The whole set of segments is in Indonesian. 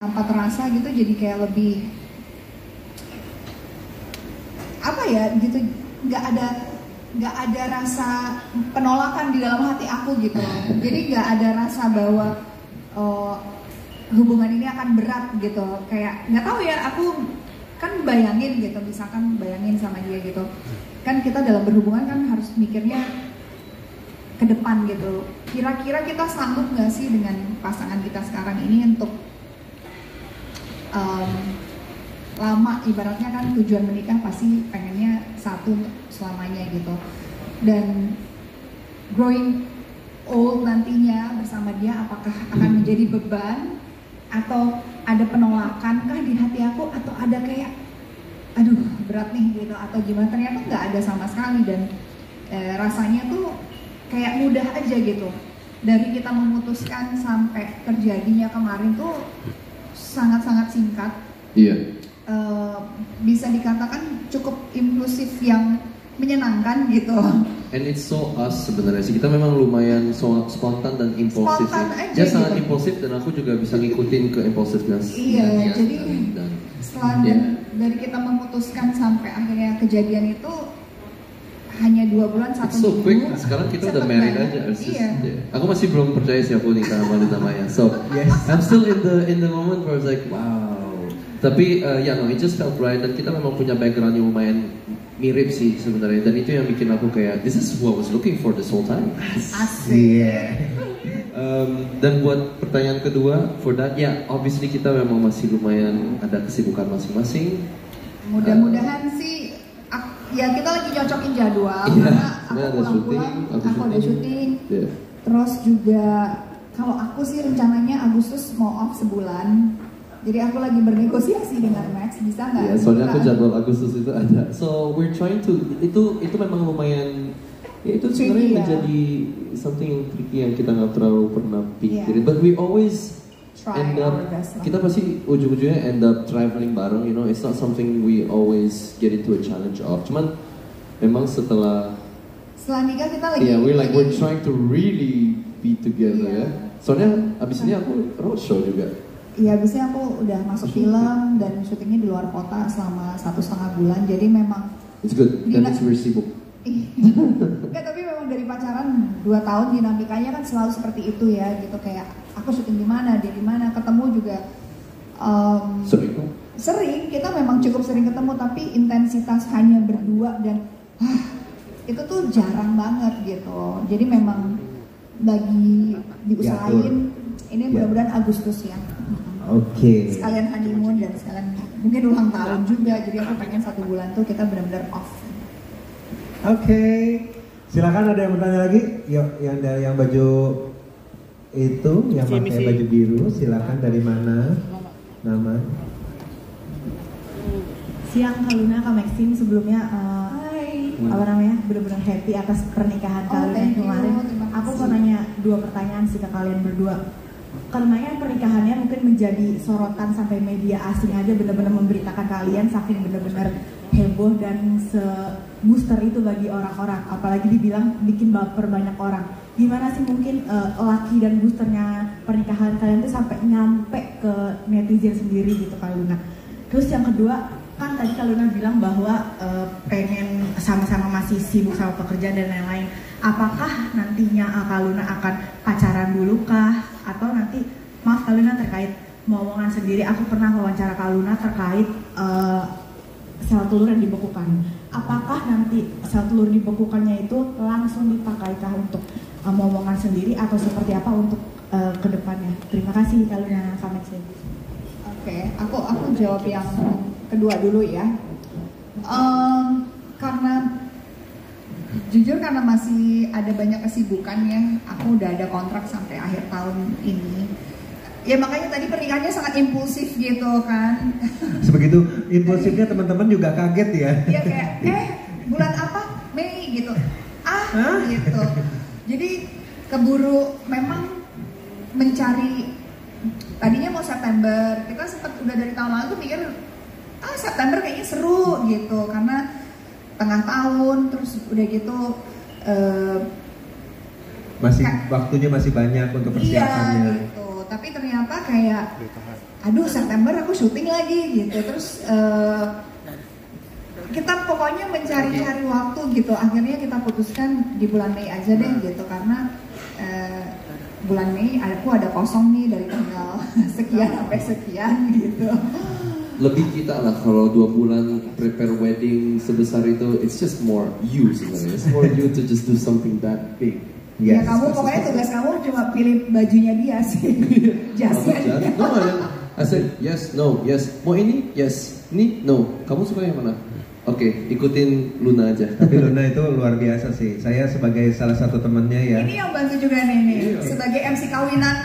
tanpa terasa gitu, jadi kayak lebih apa ya gitu, nggak ada rasa penolakan di dalam hati aku gitu. Jadi nggak ada rasa bahwa hubungan ini akan berat gitu. Kayak nggak tahu ya, aku kan bayangin gitu, misalkan bayangin sama dia gitu, kan kita dalam berhubungan kan harus mikirnya ke depan gitu. Kira-kira kita sanggup nggak sih dengan pasangan kita sekarang ini untuk lama, ibaratnya kan tujuan menikah pasti pengennya satu selamanya gitu. Dan growing old nantinya bersama dia, apakah akan menjadi beban atau ada penolakan kah di hati aku, atau ada kayak aduh berat nih gitu, atau gimana. Ternyata nggak ada sama sekali, dan rasanya tuh kayak mudah aja gitu. Dari kita memutuskan sampai terjadinya kemarin tuh sangat-sangat singkat. Iya. Bisa dikatakan cukup impulsif yang menyenangkan gitu. And it's so us sebenarnya sih, kita memang lumayan spontan dan impulsif. Dia sangat gitu. impulsif, dan aku juga bisa ngikutin ke impulsifness. Iya, jadi setelah dari kita memutuskan sampai akhirnya kejadian itu hanya 2 bulan, 1 so minggu. quick. Sekarang kita udah married aja. Iya. Aku masih belum percaya sih aku nikah sama wanita Maya. So yes, I'm still in the moment where it's like wow. Tapi no, it just felt right, dan kita memang punya background yang lumayan mirip sih sebenarnya, dan itu yang bikin aku kayak this is what I was looking for this whole time. Asik. Dan buat pertanyaan kedua, for that obviously kita memang masih lumayan ada kesibukan masing-masing. Mudah-mudahan sih ya kita lagi nyocokin jadwal, karena aku pulang-pulang, aku ada syuting. Terus juga kalau aku sih rencananya Agustus mau off sebulan. Jadi aku lagi bernegosiasi dengan Max, bisa nggak? Iya, soalnya aku jadwal Agustus itu ada. So we're trying to, itu memang lumayan, ya itu sebenarnya menjadi something yang tricky yang kita nggak terlalu pernah pikirin. But we always end up, kita pasti ujung-ujungnya end up traveling bareng, you know. It's not something we always get into a challenge of. Cuman memang setelah nikah kita lagi. We're trying to really be together ya. Soalnya abis ini aku roadshow juga. Iya, abisnya aku udah masuk film dan syutingnya di luar kota selama 1,5 bulan. Jadi memang it's good, dan it's very sibuk. Enggak, tapi memang dari pacaran 2 tahun dinamikanya kan selalu seperti itu ya, gitu. Kayak aku syuting di mana, dia di mana, ketemu juga sering, kita memang cukup sering ketemu, tapi intensitas hanya berdua dan itu tuh jarang banget gitu. Jadi memang lagi diusahain ini mudah-mudahan Agustus ya. Oke. Sekalian honeymoon dan sekalian mungkin ulang tahun juga. Jadi aku pengen 1 bulan tuh kita benar-benar off. Oke. Silakan, ada yang bertanya lagi? Yuk, yang dari yang baju itu, yang pakai baju biru, silakan. Dari mana? Nama? Siang Kak Luna, Kak Maxim. Sebelumnya apa namanya, benar-benar happy atas pernikahan kalian kemarin. Aku mau nanya 2 pertanyaan sih ke kalian berdua. Karena pernikahannya mungkin menjadi sorotan sampai media asing aja benar-benar memberitakan kalian, saking benar-benar heboh dan se-booster itu bagi orang-orang. Apalagi dibilang bikin baper banyak orang. Gimana sih mungkin laki dan boosternya pernikahan kalian tuh sampai nyampe ke netizen sendiri gitu Kak Luna. Terus yang kedua, kan tadi Kak Luna bilang bahwa pengen sama-sama masih sibuk sama pekerjaan dan lain-lain. Apakah nantinya Kak Luna akan pacaran dulu kah? Atau nanti, maaf Kak Luna terkait omongan sendiri, aku pernah wawancara Kak Luna terkait sel telur yang dibekukan. Apakah nanti sel telur dibekukannya itu langsung dipakaikah untuk omongan sendiri atau seperti apa untuk kedepannya? Terima kasih Kak Luna sama saya. Oke, aku jawab yang kedua dulu ya. Karena masih ada banyak kesibukan ya, aku udah ada kontrak sampai akhir tahun ini. Ya makanya tadi pernikahannya sangat impulsif gitu kan. Sebegitu impulsifnya teman-teman juga kaget ya. Iya kayak, bulan apa? Mei gitu. Gitu. Jadi keburu memang mencari, tadinya mau September, kita sempat udah dari tahun lalu tuh mikir, September kayaknya seru gitu, karena tengah tahun, terus udah gitu masih waktunya masih banyak untuk persiapannya. Iya gitu. Tapi ternyata kayak aduh September aku syuting lagi gitu. Terus kita pokoknya mencari-cari waktu gitu. Akhirnya kita putuskan di bulan Mei aja deh gitu, karena bulan Mei aku ada kosong nih dari tanggal sekian sampai sekian gitu. Lebih kita lah kalau 2 bulan prepare wedding sebesar itu, it's just more you sebenarnya. It's more you to just do something that big. Yes, ya kamu pokoknya tugas kamu cuma pilih bajunya dia sih. Jasnya. No, I said yes, no, yes. Mau ini? Yes. Ini? No. Kamu suka yang mana? Oke, ikutin Luna aja. Tapi Luna itu luar biasa sih. Saya sebagai salah satu temannya ya. Ini yang bantu juga nih, sebagai MC kawinan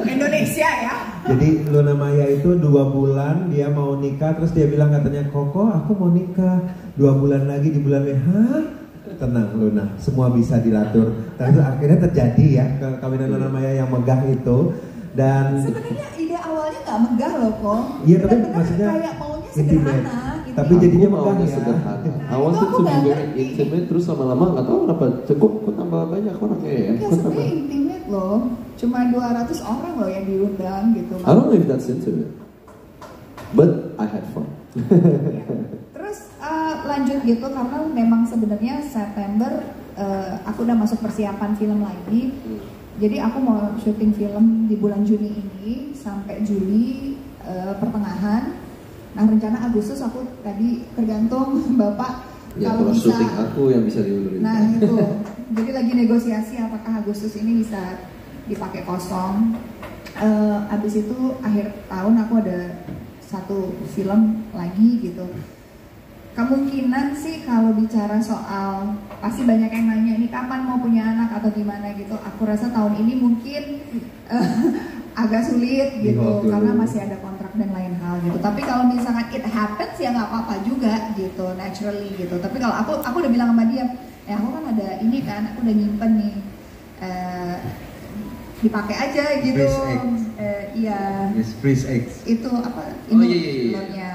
Indonesia ya. Jadi Luna Maya itu 2 bulan dia mau nikah, terus dia bilang katanya Koko aku mau nikah 2 bulan lagi di bulan Mei. Hah? Tenang Luna, semua bisa diatur. Dan itu akhirnya terjadi ya kawinan Luna Maya yang megah itu. Dan sebenarnya ide awalnya nggak megah loh kok. Iya tapi maksudnya kayak maunya sederhana. Tapi jadinya megah ya. Sederhana. Awal tuh juga intimate, terus lama-lama nggak tahu kenapa cukup tambah banyak orangnya ya. Sebenarnya intimate loh, cuma 200 orang loh yang diundang gitu. I don't know if that's intimate, but I had fun. Terus lanjut gitu karena memang sebenarnya September aku udah masuk persiapan film lagi. Jadi aku mau syuting film di bulan Juni ini sampai Juli pertengahan. Nah rencana Agustus aku tadi tergantung Bapak Ya kalau kalau bisa. syuting aku yang bisa diundurin. Nah itu, jadi lagi negosiasi apakah Agustus ini bisa dipakai kosong. Abis itu akhir tahun aku ada 1 film lagi gitu. Kemungkinan sih kalau bicara soal, pasti banyak yang nanya ini kapan mau punya anak atau gimana gitu. Aku rasa tahun ini mungkin agak sulit gitu karena masih ada kontrak dan lain hal gitu. Tapi kalau misalkan it happens ya nggak apa-apa juga gitu, naturally gitu. Tapi kalau aku udah bilang sama dia, ya aku kan ada ini kan, aku udah nyimpen nih, dipakai aja gitu. Iya. Yes, freeze eggs. Itu apa? Oh, Ini iya. telurnya.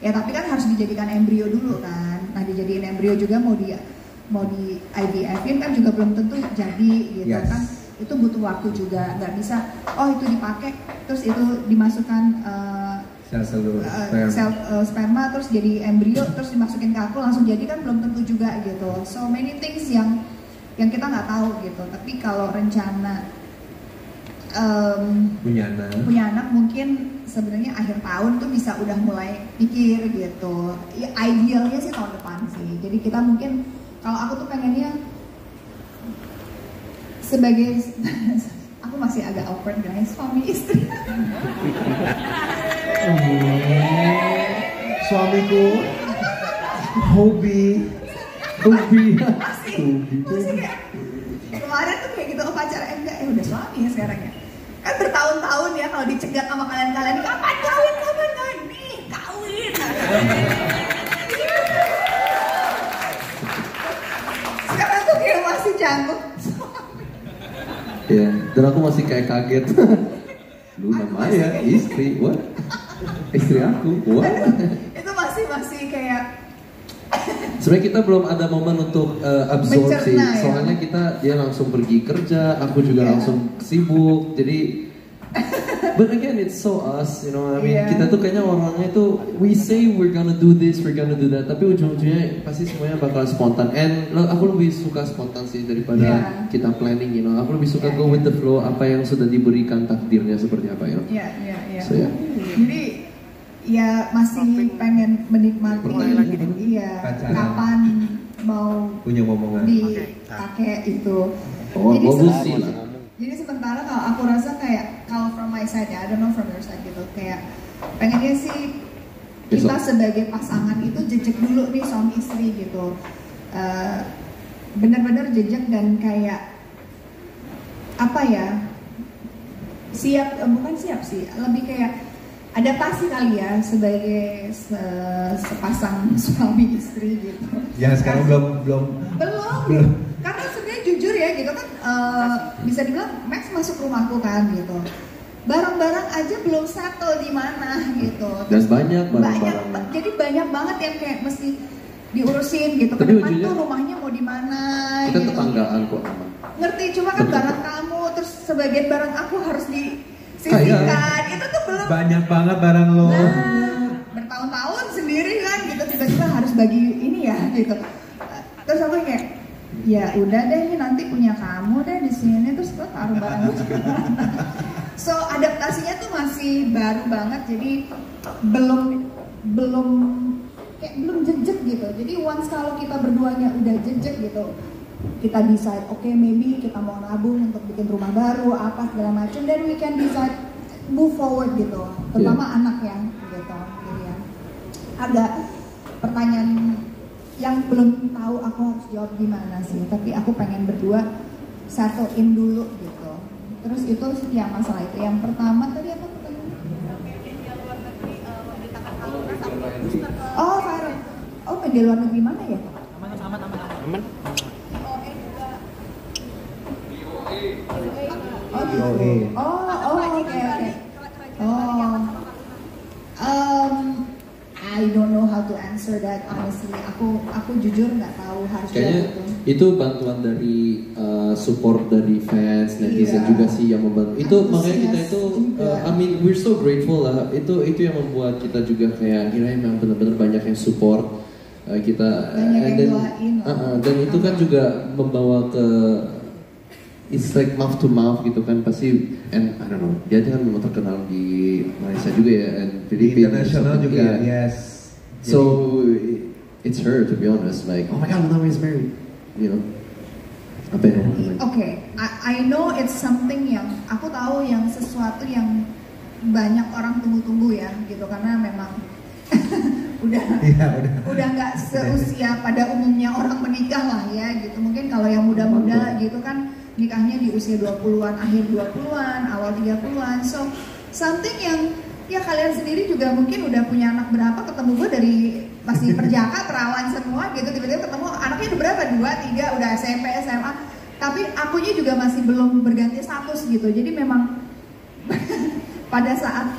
Ya tapi kan harus dijadikan embrio dulu kan. Nah dijadiin embrio juga mau di IVF-in kan juga belum tentu jadi gitu kan. Itu butuh waktu juga, nggak bisa itu dipakai terus itu dimasukkan sel sperma terus jadi embrio terus dimasukin ke aku langsung jadi kan belum tentu juga gitu. So many things yang kita nggak tahu gitu. Tapi kalau rencana punya anak mungkin sebenarnya akhir tahun tuh bisa udah mulai pikir gitu. Ya, idealnya sih tahun depan sih. Jadi kita mungkin kalau aku tuh pengennya sebagai aku masih agak awkward guys, suami istri. Suamiku hobi. Masih kayak kemarin tuh kayak gitu upacara enggak udah suami ya sekarang ya. Kan bertahun-tahun ya kalau dicegat sama kalian kapan kawin nih kawin. Sekarang tuh kayak masih canggung. Ya, dan aku masih kayak kaget. Luna Maya, istri, what? Istri aku, what? Itu masih kayak. Sebenarnya kita belum ada momen untuk absorpsi, mencerna, ya? soalnya dia langsung pergi kerja, aku juga langsung sibuk, jadi. But again, it's so us, you know. I mean, kita tuh kayaknya orangnya tuh we say we're gonna do this, we're gonna do that, tapi ujung-ujungnya pasti semuanya bakal spontan. And aku lebih suka spontan sih daripada kita planning, you know. Aku lebih suka go with the flow, apa yang sudah diberikan takdirnya seperti apa, you know. Iya. So, yeah. Jadi ya masih pengen menikmati. Kapan mau punya momongan dipakai itu. Jadi sementara kalau aku rasa kayak kalau from my side ya, I don't know from your side gitu, kayak pengennya sih kita sebagai pasangan itu jejak dulu nih suami istri gitu, benar-benar jejak dan kayak apa ya, bukan siap sih, lebih kayak adaptasi kali ya sebagai sepasang suami istri gitu. Ya sekarang belum. Karena sebenarnya jujur ya gitu kan, bisa dibilang Max masuk rumahku kan gitu. Barang-barang aja belum settle di mana gitu. Dan banyak barang-barangnya. Jadi banyak banget yang kayak mesti diurusin gitu. Ke Tapi depan ujungnya, tuh rumahnya mau di mana kita gitu. tetanggaan kok aman. Ngerti, cuma kan barang kamu terus sebagian barang aku harus sisihkan, itu tuh belum Banyak banget barang lo. bertahun-tahun sendiri kan gitu, tiba-tiba harus bagi ini ya gitu. Terus aku kayak ya udah deh, ini nanti punya kamu deh di sini, terus gue taruh barang. So adaptasinya tuh masih baru banget, jadi belum jejek gitu. Jadi once kalau kita berduanya udah jejek gitu, kita decide oke, maybe kita mau nabung untuk bikin rumah baru apa segala macam, then we can decide move forward gitu, terutama anak yang gitu. Jadi ya ada pertanyaan yang belum tahu aku harus jawab gimana sih, tapi aku pengen berdua settle in dulu gitu. Terus itu ya masalah itu. Yang pertama tadi apa pertanyaannya? Oh, viral. Oh, media luar negeri mana ya? Aman. Oh, gitu. Oke. I don't know how to answer that honestly. Aku jujur nggak tahu harus Kayaknya jawab itu bantuan dari support dari fans, netizen Iya. juga sih yang membantu. Itu Antusias makanya kita itu, juga. I mean we're so grateful lah. Itu yang membuat kita juga kayak kira memang benar-benar banyak yang support kita. Banyak yang dan, doain lah. dan itu kan juga membawa ke it's like mouth to mouth gitu kan pasti, and I don't know, dia kan memang terkenal di Malaysia juga ya, and Filipina Internasional juga, yeah. yes. So it's her to be honest, like oh my god, Munawir is married, you know. Apa yang ngomong? Oke, I know it's something yang aku tahu, yang sesuatu yang banyak orang tunggu-tunggu ya gitu, karena memang udah nggak seusia pada umumnya orang menikah lah ya gitu. Mungkin kalau yang muda-muda gitu kan nikahnya di usia 20-an, akhir 20-an, awal 30-an. So something yang ya kalian sendiri juga mungkin udah punya anak berapa, ketemu gue dari masih perjaka, perawan semua gitu, tiba-tiba ketemu anaknya udah berapa, 2, 3, udah SMP, SMA, tapi akunya juga masih belum berganti status gitu. Jadi memang pada saat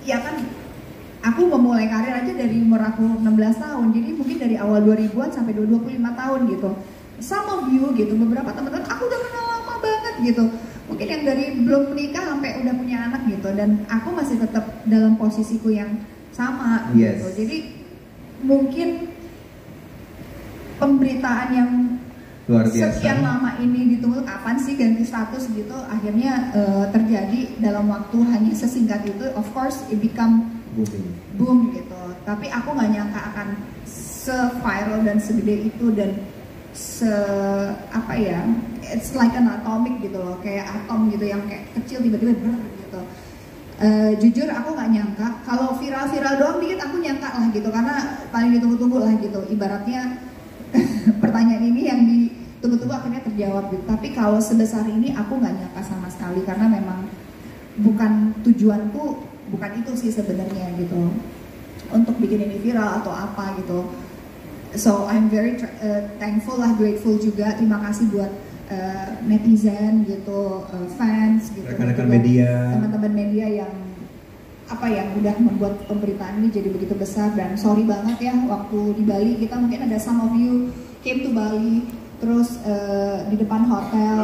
ya kan aku memulai karir aja dari umur aku 16 tahun, jadi mungkin dari awal 2000-an sampai 25 tahun gitu. Some of you gitu, beberapa teman-teman aku udah kenal lama banget gitu, mungkin yang dari belum menikah sampai udah punya anak gitu, dan aku masih tetap dalam posisiku yang sama Yes. gitu. Jadi mungkin pemberitaan yang Luar biasa. sekian lama ini ditunggu kapan sih ganti status gitu, akhirnya terjadi dalam waktu hanya sesingkat itu. Of course it become boom gitu, tapi aku nggak nyangka akan se-viral dan segede itu, dan apa ya, it's like an atomic gitu loh, kayak atom gitu yang kayak kecil tiba-tiba gitu. Jujur aku nggak nyangka. Kalau viral-viral doang dikit aku nyangka lah gitu, karena paling ditunggu-tunggu lah gitu, ibaratnya pertanyaan ini yang ditunggu-tunggu akhirnya terjawab gitu. Tapi kalau sebesar ini aku nggak nyangka sama sekali, karena memang bukan tujuanku, bukan itu sih sebenarnya gitu, untuk bikin ini viral atau apa gitu. So I'm very thankful lah, grateful juga, terima kasih buat netizen gitu, fans gitu, rekan-rekan media, teman-teman media yang apa yang udah membuat pemberitaan ini jadi begitu besar. Dan sorry banget ya, waktu di Bali kita mungkin ada some of you came to Bali, terus di depan hotel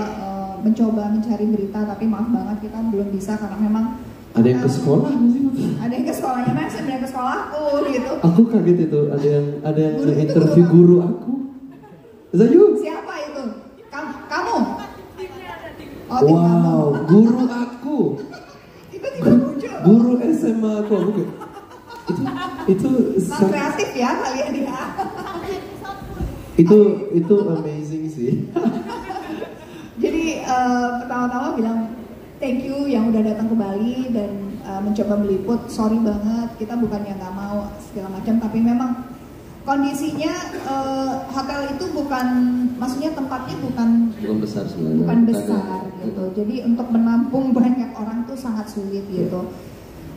mencoba mencari berita, tapi maaf banget kita belum bisa karena memang ada yang ke sekolah nggak sih? ada yang ke sekolahnya Max, ada yang ke sekolahku gitu. Aku kaget itu, ada yang Guru itu interview guru guru aku. Is that you? Siapa itu? Kamu? Oh, tim kamu. Wow, guru aku. Tiba-tiba muncul. Guru SMA aku kayak, itu Sangat kreatif ya kalian ya. itu amazing sih. Jadi pertama-tama bilang thank you yang udah datang ke Bali dan mencoba meliput. Sorry banget, kita bukannya nggak mau segala macam, tapi memang kondisinya hotel itu bukan, maksudnya tempatnya bukan besar sebenarnya. bukan besar gitu. Jadi untuk menampung banyak orang tuh sangat sulit gitu.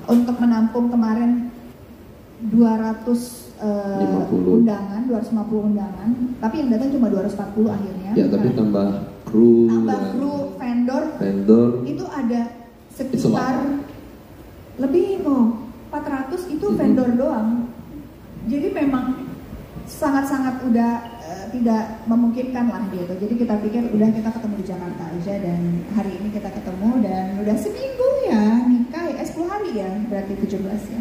Untuk menampung kemarin 200 undangan, 250 undangan, tapi yang datang cuma 240 akhirnya. Ya, tapi tambah kru, vendor itu ada sekitar lebih 400 itu vendor doang. Jadi memang sangat-sangat udah tidak memungkinkan lah gitu. Jadi kita pikir udah kita ketemu di Jakarta aja, dan hari ini kita ketemu dan udah seminggu ya nikah. 10 hari ya, berarti 17 ya.